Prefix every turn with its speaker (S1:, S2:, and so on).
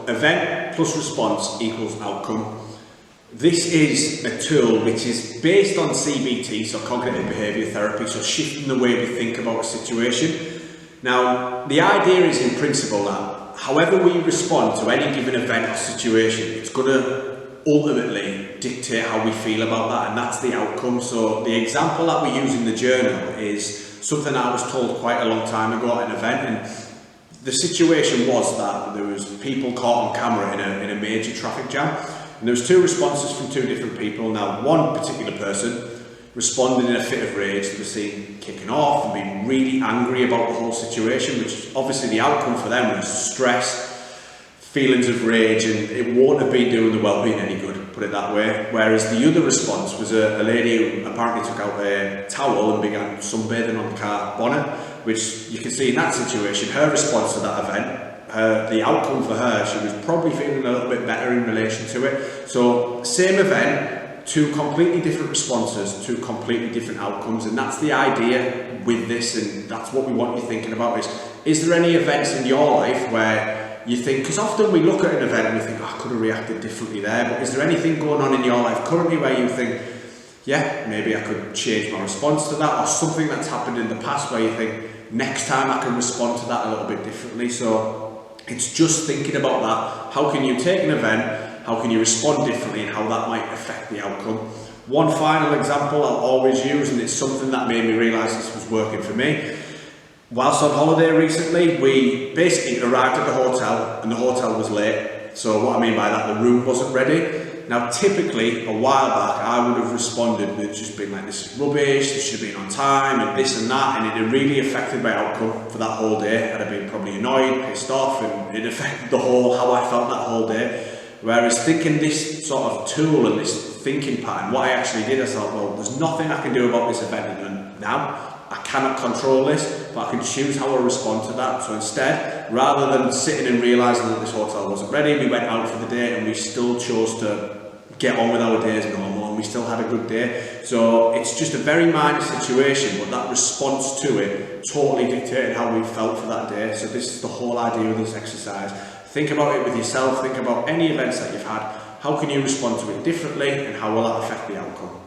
S1: event plus response equals outcome. This is a tool which is based on CBT, so cognitive behaviour therapy, so shifting the way we think about a situation. Now, the idea is in principle that however we respond to any given event or situation, it's going to ultimately dictate how we feel about that, and that's the outcome. So the example that we use in the journal is something I was told quite a long time ago at an event, and the situation was that there was people caught on camera in a major traffic jam, and there was two responses from two different people. Now, one particular person responded in a fit of rage. They were seen kicking off and being really angry about the whole situation, which obviously the outcome for them was stress, feelings of rage, and it won't have been doing the well-being any good, put it that way. Whereas the other response was a lady who apparently took out a towel and began sunbathing on the car bonnet, which you can see in that situation, her response to that event, the outcome for her, she was probably feeling a little bit better in relation to it. So same event, two completely different responses, two completely different outcomes, and that's the idea with this, and that's what we want you thinking about is there any events in your life where you think, because often we look at an event and we think, oh, I could have reacted differently there, but is there anything going on in your life currently where you think, yeah, maybe I could change my response to that, or something that's happened in the past where you think, next time I can respond to that a little bit differently? So it's just thinking about that. How can you take an event, how can you respond differently, and how that might affect the outcome? One final example I'll always use, and it's something that made me realise this was working for me. Whilst on holiday recently, we basically arrived at the hotel and the hotel was late. So what I mean by that, the room wasn't ready. Now typically, a while back, I would have responded with just being like, this is rubbish, this should have been on time, and this and that, and it had really affected my outcome for that whole day. I'd have been probably annoyed, pissed off, and it affected how I felt that whole day. Whereas thinking this sort of tool and this thinking pattern, what I actually did, I thought, well, there's nothing I can do about this event now. I cannot control this, but I can choose how I respond to that. So instead, rather than sitting and realising that this hotel wasn't ready, we went out for the day and we still chose to get on with our day as normal, and we still had a good day. So it's just a very minor situation, but that response to it totally dictated how we felt for that day. So this is the whole idea of this exercise. Think about it with yourself, think about any events that you've had. How can you respond to it differently, and how will that affect the outcome?